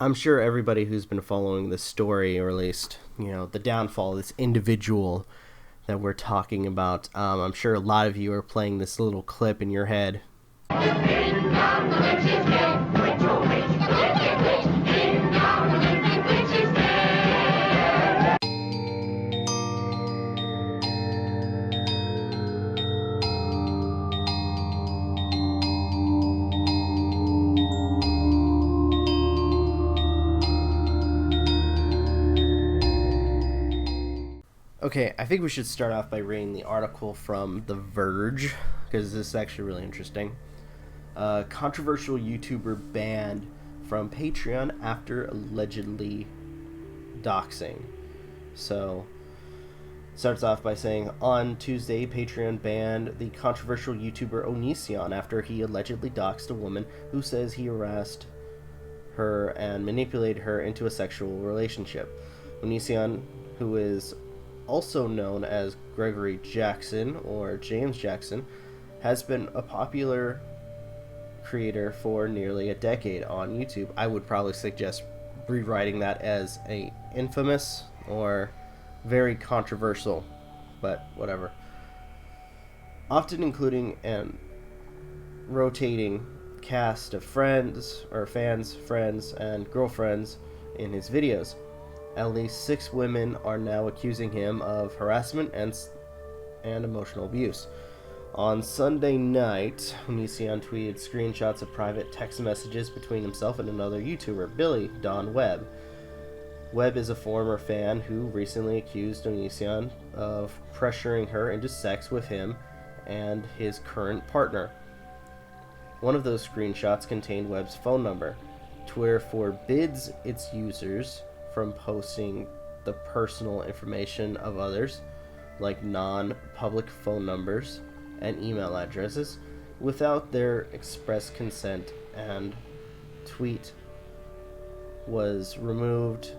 I'm sure everybody who's been following this story, or at least, the downfall of this individual that we're talking about, I'm sure a lot of you are playing this little clip in your head. Okay, I think we should start off by reading the article from The Verge, because this is actually really interesting. Controversial YouTuber banned from Patreon after allegedly doxing. So, it starts off by saying, on Tuesday, Patreon banned the controversial YouTuber Onision after he allegedly doxed a woman who says he harassed her and manipulated her into a sexual relationship. Onision, who is also known as Gregory Jackson or James Jackson, has been a popular creator for nearly a decade on YouTube. I would probably suggest rewriting that as a infamous or very controversial, but whatever. Often including an rotating cast of friends, and girlfriends in his videos. At least 6 women are now accusing him of harassment and emotional abuse. On Sunday night, Onision tweeted screenshots of private text messages between himself and another YouTuber, Billy Don Webb. Webb is a former fan who recently accused Onision of pressuring her into sex with him and his current partner. One of those screenshots contained Webb's phone number. Twitter forbids its users from posting the personal information of others, like non-public phone numbers and email addresses, without their express consent, and tweet was removed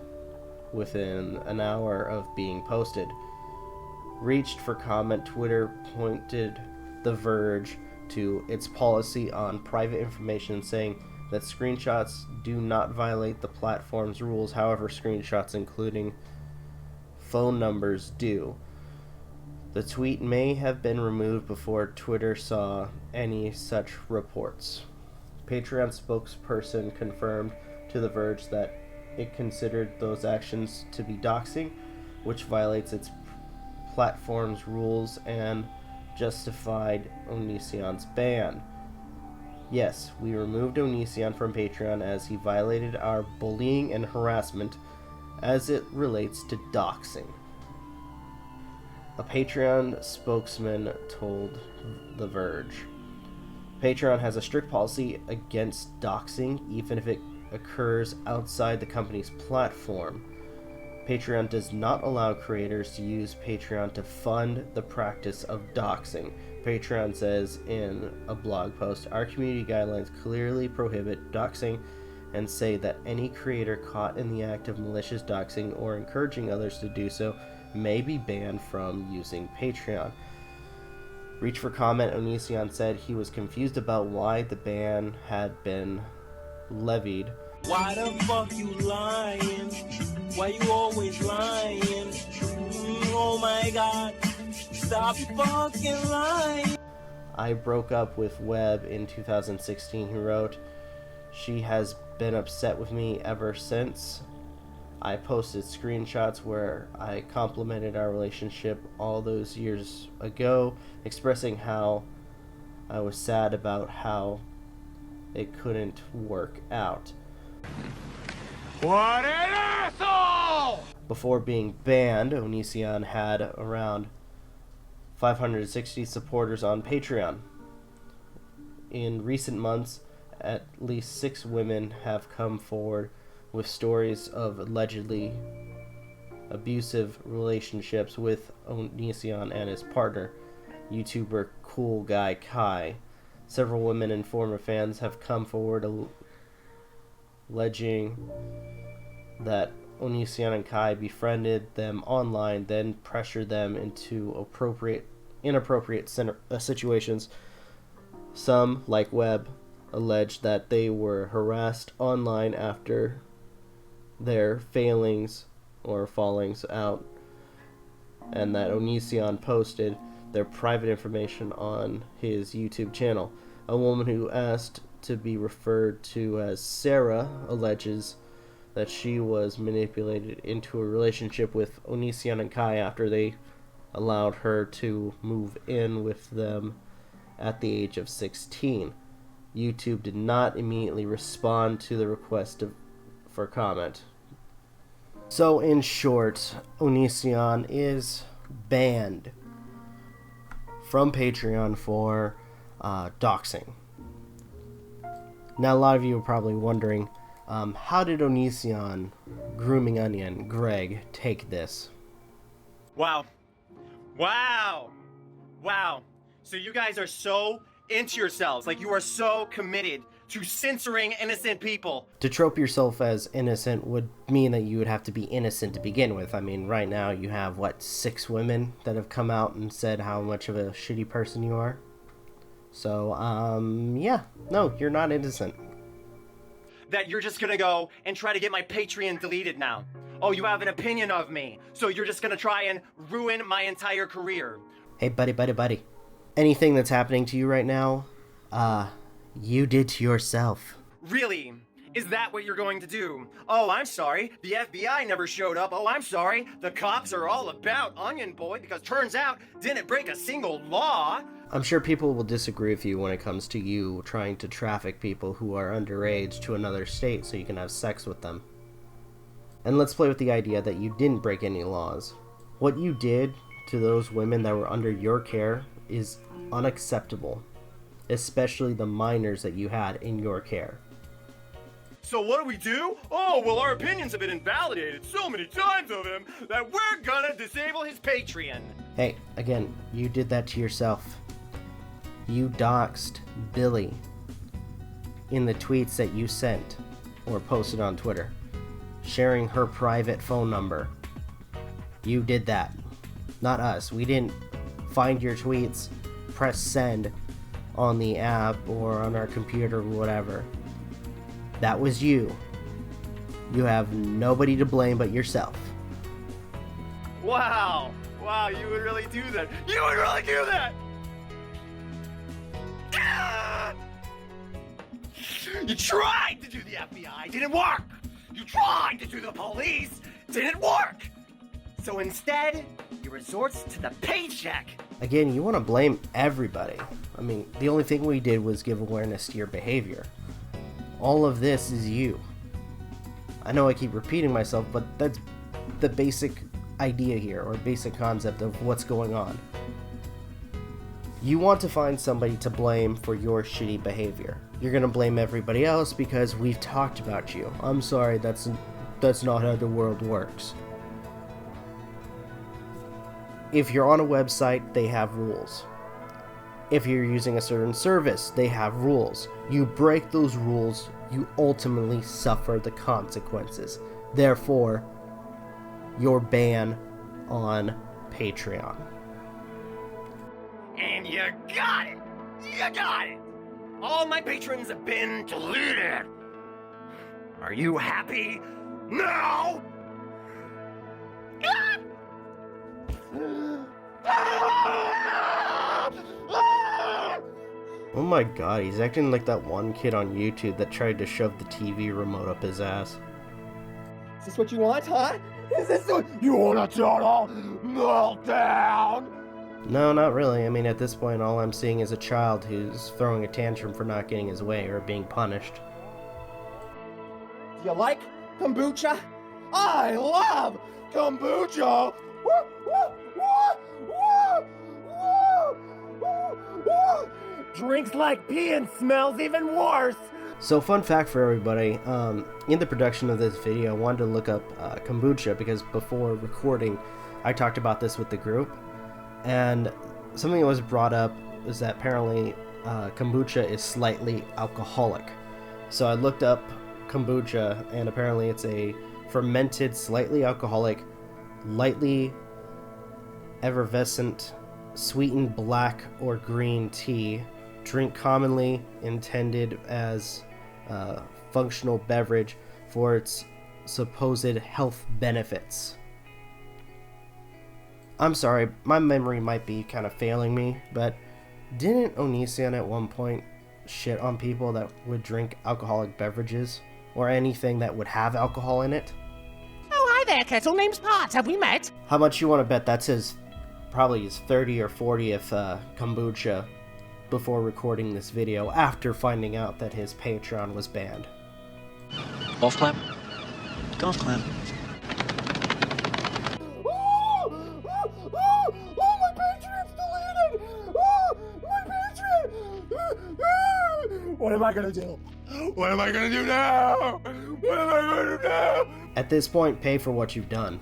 within an hour of being posted. Reached for comment, Twitter pointed The Verge to its policy on private information, saying that screenshots do not violate the platform's rules. However, screenshots including phone numbers do. The tweet may have been removed before Twitter saw any such reports. Patreon spokesperson confirmed to The Verge that it considered those actions to be doxing, which violates its platform's rules, and justified Onision's ban. Yes, we removed Onision from Patreon as he violated our bullying and harassment as it relates to doxing. A Patreon spokesman told The Verge. Patreon has a strict policy against doxing, even if it occurs outside the company's platform. Patreon does not allow creators to use Patreon to fund the practice of doxing. Patreon says in a blog post, our community guidelines clearly prohibit doxing and say that any creator caught in the act of malicious doxing or encouraging others to do so may be banned from using Patreon. Reach for comment, Onision said he was confused about why the ban had been levied. Why the fuck you lying? Why you always lying? Oh my god, stop fucking lying. I broke up with Webb in 2016, he wrote. She has been upset with me ever since. I posted screenshots where I complimented our relationship all those years ago, expressing how I was sad about how it couldn't work out. What an asshole! Before being banned, Onision had around 560 supporters on Patreon. In recent months, at least 6 women have come forward with stories of allegedly abusive relationships with Onision and his partner, YouTuber Cool Guy Kai. Several women and former fans have come forward alleging that Onision and Kai befriended them online, then pressured them into inappropriate situations. Some, like Webb, alleged that they were harassed online after their failings or fallings out, and that Onision posted their private information on his YouTube channel. A woman who asked to be referred to as Sarah alleges that she was manipulated into a relationship with Onision and Kai after they allowed her to move in with them at the age of 16. YouTube did not immediately respond to the request for comment. So in short, Onision is banned from Patreon for doxing. Now a lot of you are probably wondering, how did Onision, Grooming Onion, Greg take this? Wow. So you guys are so into yourselves. Like, you are so committed to censoring innocent people. To trope yourself as innocent would mean that you would have to be innocent to begin with. I mean, right now you have, 6 women that have come out and said how much of a shitty person you are. So, yeah. No, you're not innocent. That you're just gonna go and try to get my Patreon deleted now. Oh, you have an opinion of me, so you're just gonna try and ruin my entire career. Hey, buddy. Anything that's happening to you right now, you did to yourself. Really? Is that what you're going to do? Oh, I'm sorry. The FBI never showed up. Oh, I'm sorry. The cops are all about Onion Boy because turns out didn't break a single law. I'm sure people will disagree with you when it comes to you trying to traffic people who are underage to another state so you can have sex with them. And let's play with the idea that you didn't break any laws. What you did to those women that were under your care is unacceptable, especially the minors that you had in your care. So what do we do? Oh, well, our opinions have been invalidated so many times of him that we're gonna disable his Patreon. Hey, again, you did that to yourself. You doxed Billy in the tweets that you sent or posted on Twitter, sharing her private phone number. You did that, not us. We didn't find your tweets, press send on the app or on our computer or whatever. That was you. You have nobody to blame but yourself. Wow, you would really do that. You would really do that! You tried to do the FBI, didn't work! You tried to do the police, didn't work! So instead, you resort to the paycheck. Again, you want to blame everybody. I mean, the only thing we did was give awareness to your behavior. All of this is you. I know I keep repeating myself, but that's the basic idea here, or basic concept of what's going on. You want to find somebody to blame for your shitty behavior. You're gonna blame everybody else because we've talked about you. I'm sorry, that's not how the world works. If you're on a website, they have rules. If you're using a certain service, they have rules. You break those rules, you ultimately suffer the consequences. Therefore, your ban on Patreon. And you got it! You got it! All my patrons have been deleted! Are you happy? No! Oh my god, he's acting like that one kid on YouTube that tried to shove the TV remote up his ass. Is this what you want, huh? Is this what you want, a total meltdown? No, not really. I mean, at this point, all I'm seeing is a child who's throwing a tantrum for not getting his way or being punished. Do you like kombucha? I love kombucha! Woo, woo, woo, woo, woo, woo, woo. Drinks like pee and smells even worse! So, fun fact for everybody, in the production of this video, I wanted to look up kombucha because before recording, I talked about this with the group, and something that was brought up is that apparently kombucha is slightly alcoholic. So I looked up kombucha, and apparently it's a fermented, slightly alcoholic, lightly effervescent, sweetened black or green tea, drink commonly intended as a functional beverage for its supposed health benefits. I'm sorry, my memory might be kind of failing me, but didn't Onision at one point shit on people that would drink alcoholic beverages or anything that would have alcohol in it? Oh, hi there, Kettle. Name's Pot. Have we met? How much you want to bet that's probably his 30 or 40th kombucha before recording this video after finding out that his Patreon was banned? Golf clap? Golf clap. My Patreon's deleted! My Patreon! What am I gonna do? What am I gonna do now? What am I gonna do now? At this point, pay for what you've done.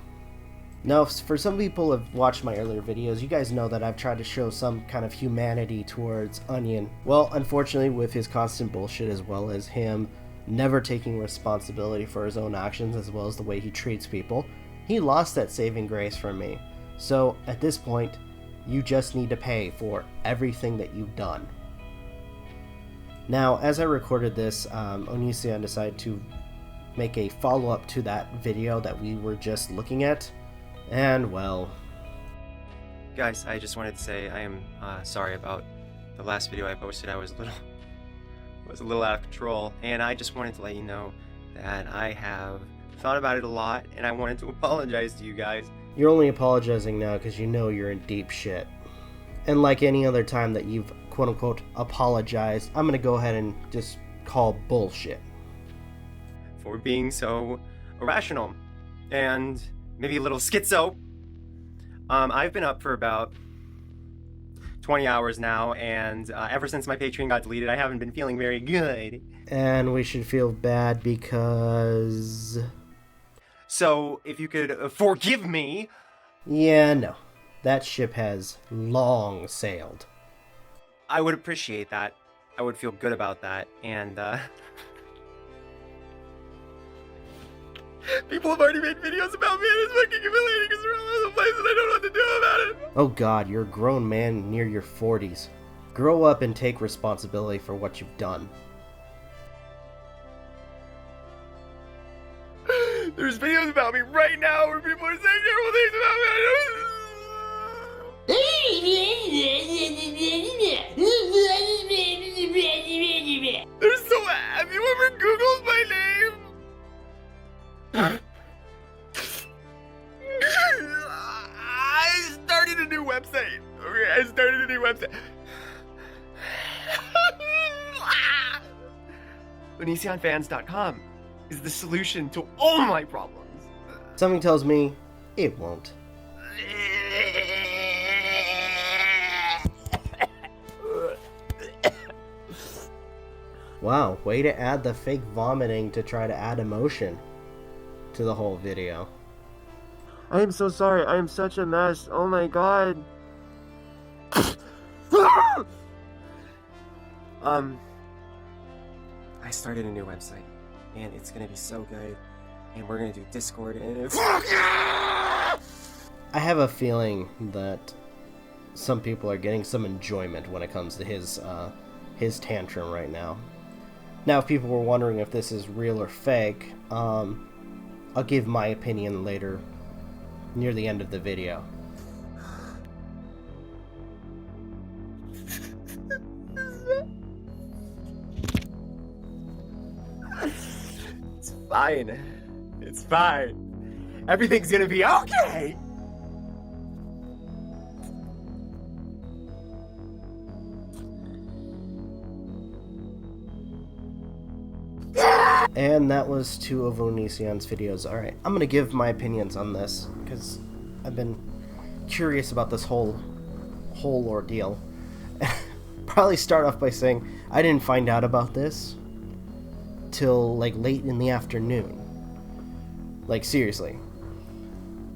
Now, for some people who have watched my earlier videos, you guys know that I've tried to show some kind of humanity towards Onion. Well, unfortunately, with his constant bullshit as well as him never taking responsibility for his own actions as well as the way he treats people, he lost that saving grace from me. So, at this point, you just need to pay for everything that you've done. Now, as I recorded this, Onision decided to make a follow-up to that video that we were just looking at, and well... Guys, I just wanted to say I am sorry about the last video I posted. I was a little out of control, and I just wanted to let you know that I have thought about it a lot, and I wanted to apologize to you guys. You're only apologizing now because you know you're in deep shit. And like any other time that you've quote-unquote apologized, I'm gonna go ahead and just call bullshit. For being so irrational and maybe a little schizo. I've been up for about 20 hours now, and ever since my Patreon got deleted, I haven't been feeling very good. And we should feel bad because... So, if you could forgive me... Yeah, no. That ship has long sailed. I would appreciate that. I would feel good about that, and people have already made videos about me, and it's fucking humiliating because they're all over the place and I don't know what to do about it. Oh god, you're a grown man near your 40s. Grow up and take responsibility for what you've done. There's videos about me right now where people are saying terrible things about me. There's so... Have you ever Googled my name? I started a new website. OnisionFans.com is the solution to all my problems. Something tells me it won't. Wow, way to add the fake vomiting to try to add emotion to the whole video. I am so sorry. I am such a mess. Oh my god. I started a new website, and it's gonna be so good, and we're gonna do Discord, and it's... I have a feeling that some people are getting some enjoyment when it comes to his tantrum right now. Now, if people were wondering if this is real or fake, I'll give my opinion later, near the end of the video. It's fine. It's fine. Everything's gonna be okay! And that was 2 of Onision's videos. Alright, I'm gonna give my opinions on this, because I've been curious about this whole ordeal. Probably start off by saying, I didn't find out about this till, like, late in the afternoon. Like, seriously.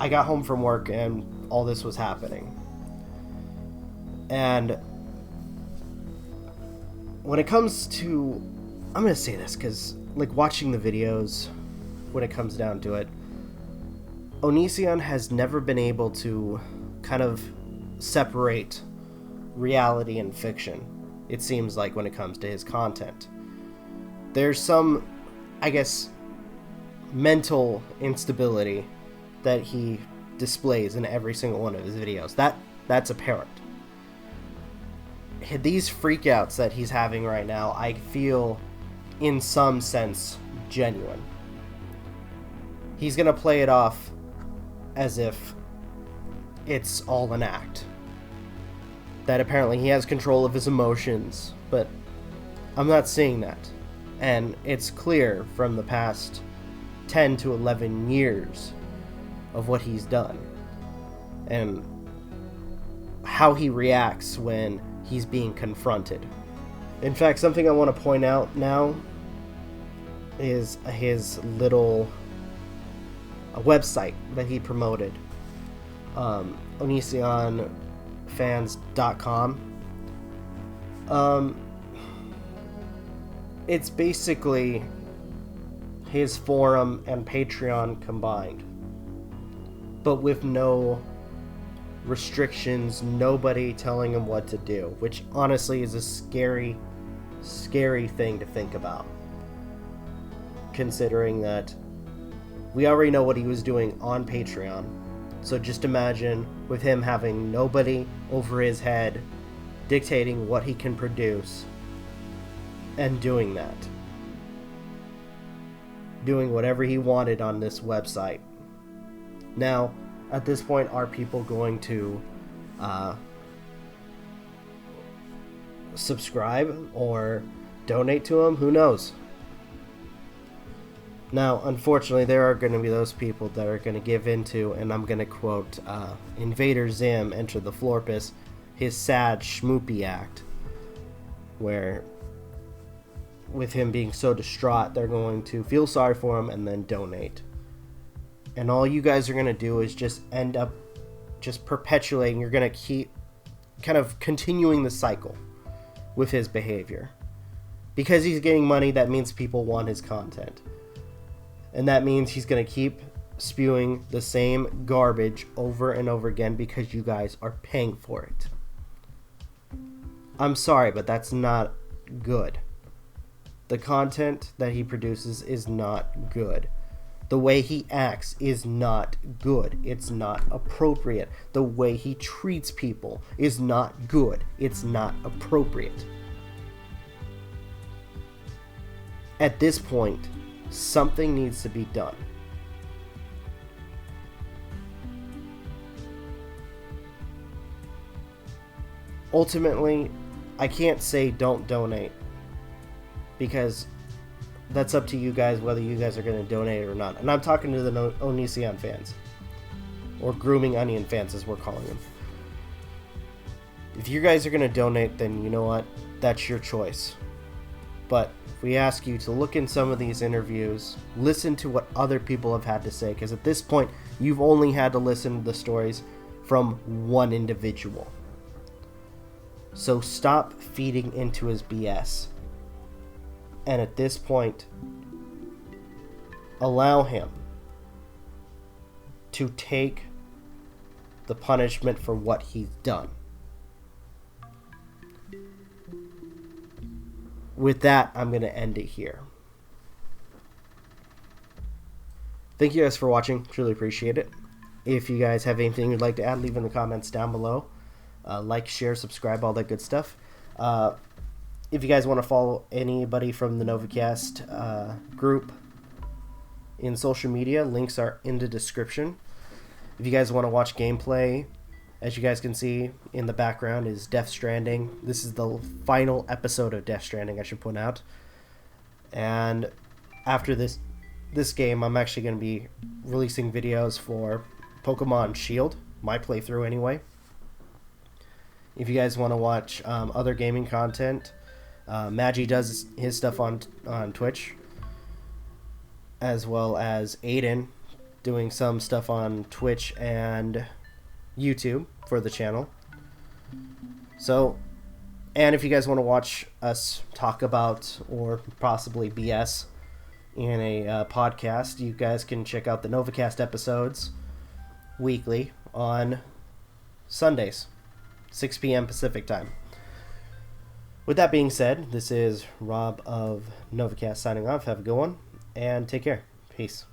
I got home from work and all this was happening. And when it comes to... I'm gonna say this, because... like, watching the videos, when it comes down to it, Onision has never been able to kind of separate reality and fiction, it seems like, when it comes to his content. There's some, I guess, mental instability that he displays in every single one of his videos. That's apparent. These freakouts that he's having right now, I feel in some sense genuine. He's gonna play it off as if it's all an act. That apparently he has control of his emotions, but I'm not seeing that. And it's clear from the past 10 to 11 years of what he's done and how he reacts when he's being confronted. In fact, something I want to point out now is his little website that he promoted, OnisionFans.com. It's basically his forum and Patreon combined, but with no restrictions, nobody telling him what to do, which honestly is a scary thing to think about, considering that we already know what he was doing on Patreon. So just imagine with him having nobody over his head dictating what he can produce and doing that. Doing whatever he wanted on this website. Now, at this point, are people going to subscribe or donate to him? Who knows? Now, unfortunately, there are going to be those people that are going to give into, and I'm going to quote Invader Zim, Enter the Florpus, his sad schmoopy act, where with him being so distraught, they're going to feel sorry for him and then donate. And all you guys are going to do is just end up just perpetuating. You're going to keep kind of continuing the cycle with his behavior. Because he's getting money, that means people want his content. And that means he's going to keep spewing the same garbage over and over again because you guys are paying for it. I'm sorry, but that's not good. The content that he produces is not good. The way he acts is not good. It's not appropriate. The way he treats people is not good. It's not appropriate. At this point, something needs to be done. Ultimately, I can't say don't donate, because that's up to you guys whether you guys are going to donate or not. And I'm talking to the Onision fans, or Grooming Onion fans as we're calling them. If you guys are going to donate, then you know what? That's your choice. But we ask you to look in some of these interviews, listen to what other people have had to say, because at this point, you've only had to listen to the stories from one individual. So stop feeding into his BS. And at this point, allow him to take the punishment for what he's done. With that, I'm going to end it here. Thank you guys for watching. Truly appreciate it. If you guys have anything you'd like to add, leave in the comments down below. Like, share, subscribe, all that good stuff. If you guys want to follow anybody from the Novakast group in social media, links are in the description. If you guys want to watch gameplay, as you guys can see in the background is Death Stranding. This is the final episode of Death Stranding, I should point out. And after this game, I'm actually going to be releasing videos for Pokemon Shield, my playthrough anyway. If you guys want to watch other gaming content, Magi does his stuff on Twitch, as well as Aden doing some stuff on Twitch and YouTube for the channel. So, and if you guys want to watch us talk about or possibly BS in a podcast, you guys can check out the Novakast episodes weekly on Sundays, 6 p.m. Pacific time. With that being said, this is Rob of Novakast signing off. Have a good one, and take care. Peace.